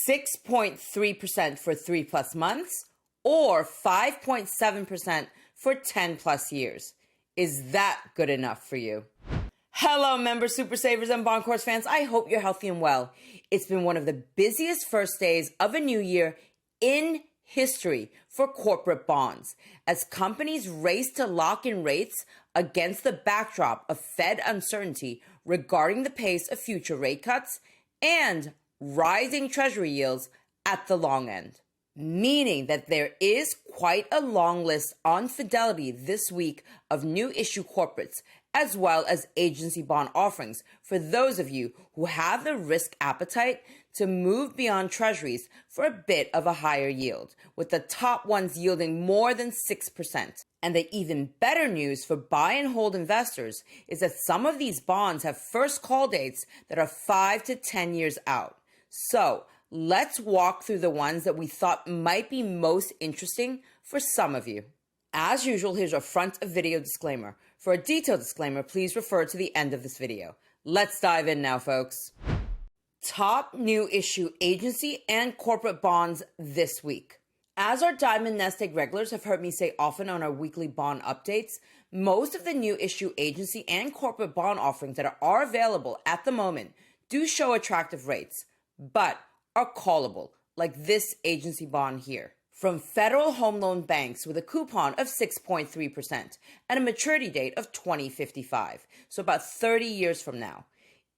6.3% for 3+ months, or 5.7% for 10+ years. Is that good enough for you? Hello, members, super savers, and bond course fans. I hope you're healthy and well. It's been one of the busiest first days of a new year in history for corporate bonds, as companies race to lock in rates against the backdrop of Fed uncertainty regarding the pace of future rate cuts and rising Treasury yields at the long end. Meaning that there is quite a long list on Fidelity this week of new issue corporates, as well as agency bond offerings for those of you who have the risk appetite to move beyond treasuries for a bit of a higher yield, with the top ones yielding more than 6%. And the even better news for buy and hold investors is that some of these bonds have first call dates that are 5 to 10 years out. So let's walk through the ones that we thought might be most interesting for some of you. As usual, here's our front of video disclaimer. For a detailed disclaimer, please refer to the end of this video. Let's dive in now, folks. Top new issue agency and corporate bonds this week. As our Diamond NestEgg regulars have heard me say often on our weekly bond updates, most of the new issue agency and corporate bond offerings that are available at the moment do show attractive rates, but are callable, like this agency bond here, from Federal Home Loan Banks with a coupon of 6.3% and a maturity date of 2055, so about 30 years from now.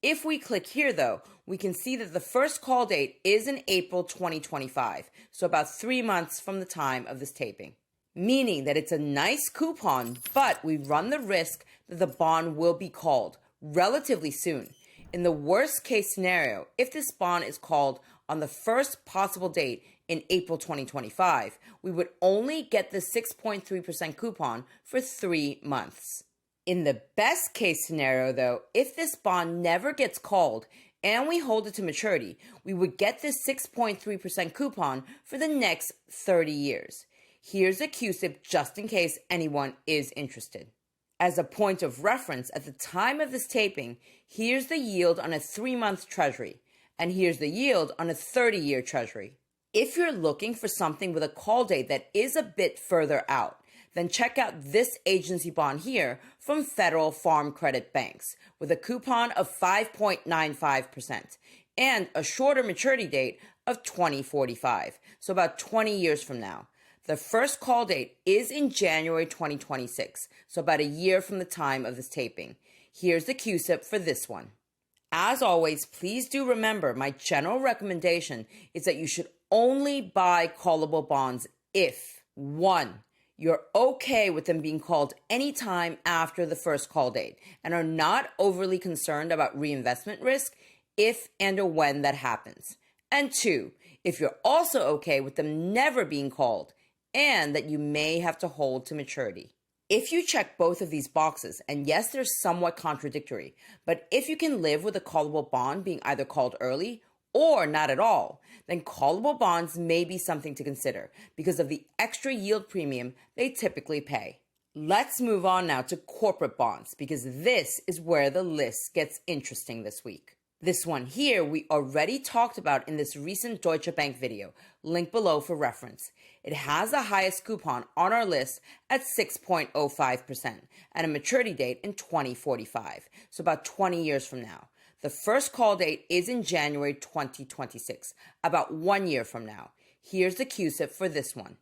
If we click here, though, we can see that the first call date is in April 2025, so about 3 months from the time of this taping. Meaning that it's a nice coupon, but we run the risk that the bond will be called relatively soon. In the worst case scenario, if this bond is called on the first possible date in April 2025, we would only get the 6.3% coupon for 3 months. In the best case scenario, though, if this bond never gets called and we hold it to maturity, we would get this 6.3% coupon for the next 30 years. Here's a CUSIP just in case anyone is interested. As a point of reference, at the time of this taping, here's the yield on a 3-month treasury, and here's the yield on a 30-year treasury. If you're looking for something with a call date that is a bit further out, then check out this agency bond here from Federal Farm Credit Banks with a coupon of 5.95% and a shorter maturity date of 2045, so about 20 years from now. The first call date is in January 2026, so about a year from the time of this taping. Here's the CUSIP for this one. As always, please do remember my general recommendation is that you should only buy callable bonds if 1. You're okay with them being called anytime after the first call date and are not overly concerned about reinvestment risk if and or when that happens. And 2, if you're also okay with them never being called and that you may have to hold to maturity. If you check both of these boxes, and yes, they're somewhat contradictory, but if you can live with a callable bond being either called early or not at all, then callable bonds may be something to consider because of the extra yield premium they typically pay. Let's move on now to corporate bonds because this is where the list gets interesting this week. This one here we already talked about in this recent Deutsche Bank video, link below for reference. It has the highest coupon on our list at 6.05% and a maturity date in 2045, so about 20 years from now. The first call date is in January 2026, about 1 year from now. Here's the CUSIP for this one.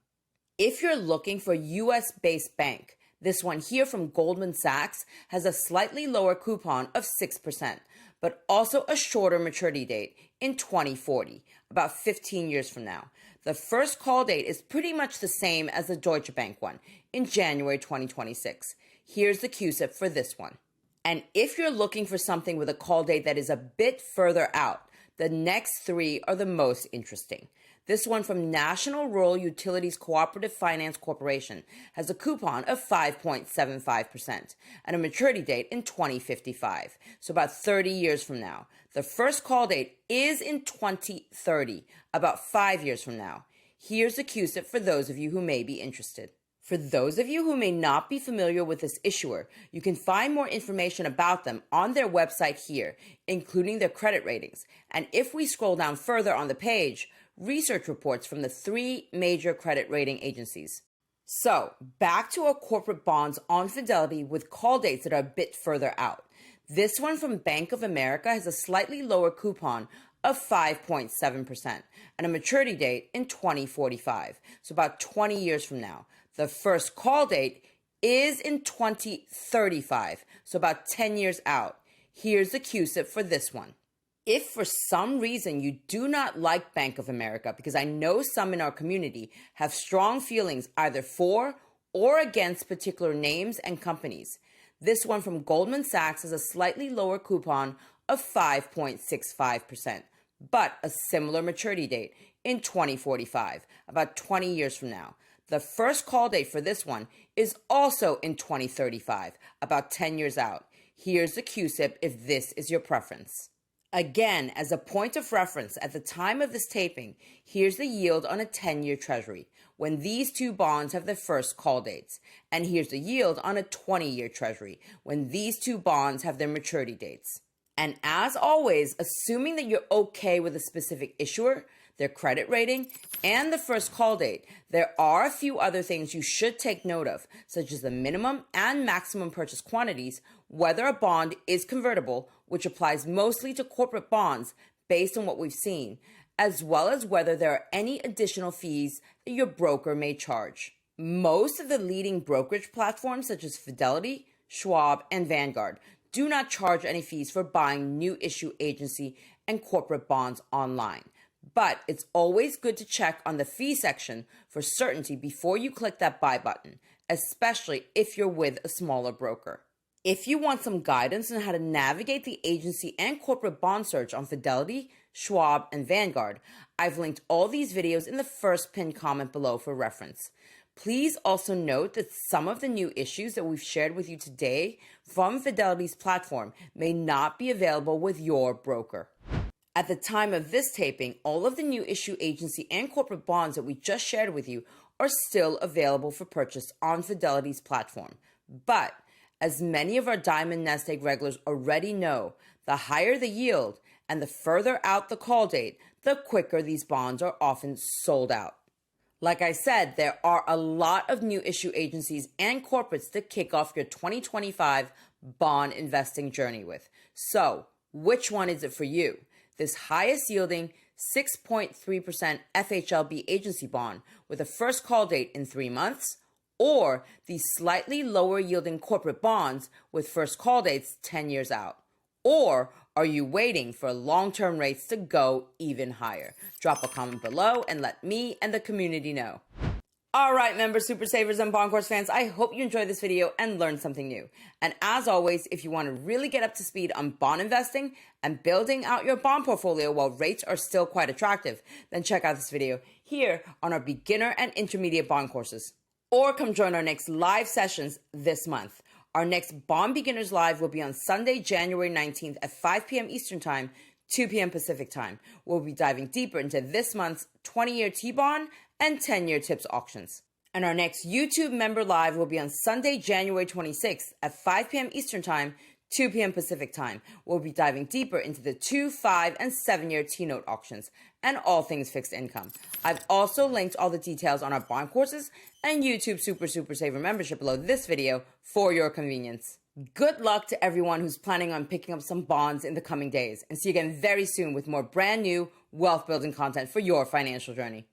If you're looking for a US-based bank, this one here from Goldman Sachs has a slightly lower coupon of 6%, but also a shorter maturity date in 2040, about 15 years from now. The first call date is pretty much the same as the Deutsche Bank one in January 2026. Here's the CUSIP for this one. And if you're looking for something with a call date that is a bit further out, the next 3 are the most interesting. This one from National Rural Utilities Cooperative Finance Corporation has a coupon of 5.75% and a maturity date in 2055, so about 30 years from now. The first call date is in 2030, about 5 years from now. Here's the CUSIP for those of you who may be interested. For those of you who may not be familiar with this issuer, you can find more information about them on their website here, including their credit ratings. And if we scroll down further on the page, research reports from the 3 major credit rating agencies. So, back to our corporate bonds on Fidelity with call dates that are a bit further out. This one from Bank of America has a slightly lower coupon of 5.7% and a maturity date in 2045, so about 20 years from now. The first call date is in 2035, so about 10 years out. Here's the CUSIP for this one. If for some reason you do not like Bank of America, because I know some in our community have strong feelings either for or against particular names and companies, this one from Goldman Sachs has a slightly lower coupon of 5.65%, but a similar maturity date in 2045, about 20 years from now. The first call date for this one is also in 2035, about 10 years out. Here's the CUSIP if this is your preference. Again, as a point of reference, at the time of this taping, here's the yield on a 10-year Treasury when these 2 bonds have their first call dates. And here's the yield on a 20-year Treasury when these 2 bonds have their maturity dates. And as always, assuming that you're okay with a specific issuer, their credit rating, and the first call date, there are a few other things you should take note of, such as the minimum and maximum purchase quantities, whether a bond is convertible, which applies mostly to corporate bonds based on what we've seen, as well as whether there are any additional fees that your broker may charge. Most of the leading brokerage platforms, such as Fidelity, Schwab, and Vanguard, do not charge any fees for buying new issue agency and corporate bonds online. But it's always good to check on the fee section for certainty before you click that buy button, especially if you're with a smaller broker. If you want some guidance on how to navigate the agency and corporate bond search on Fidelity, Schwab, and Vanguard, I've linked all these videos in the first pinned comment below for reference. Please also note that some of the new issues that we've shared with you today from Fidelity's platform may not be available with your broker. At the time of this taping, all of the new issue agency and corporate bonds that we just shared with you are still available for purchase on Fidelity's platform. But as many of our Diamond NestEgg regulars already know, the higher the yield and the further out the call date, the quicker these bonds are often sold out. Like I said, there are a lot of new issue agencies and corporates to kick off your 2025 bond investing journey with. So, which one is it for you? This highest yielding 6.3% FHLB agency bond with a first call date in 3 months, or the slightly lower yielding corporate bonds with first call dates 10 years out? Or are you waiting for long-term rates to go even higher? Drop a comment below and let me and the community know. All right, members, super savers, and Bond Course fans, I hope you enjoyed this video and learned something new. And as always, if you want to really get up to speed on bond investing and building out your bond portfolio while rates are still quite attractive, then check out this video here on our beginner and intermediate bond courses. Or come join our next live sessions this month. Our next Bond Beginners Live will be on Sunday, January 19th at 5 p.m. Eastern Time, 2 p.m. Pacific Time. We'll be diving deeper into this month's 20-year T-bond and 10-year TIPS auctions. And our next YouTube Member Live will be on Sunday, January 26th at 5 p.m. Eastern Time, 2 p.m. Pacific Time. We'll be diving deeper into the 2, 5, and 7-year T-note auctions and all things fixed income. I've also linked all the details on our bond courses and YouTube Super Saver membership below this video for your convenience. Good luck to everyone who's planning on picking up some bonds in the coming days, and see you again very soon with more brand new wealth building content for your financial journey.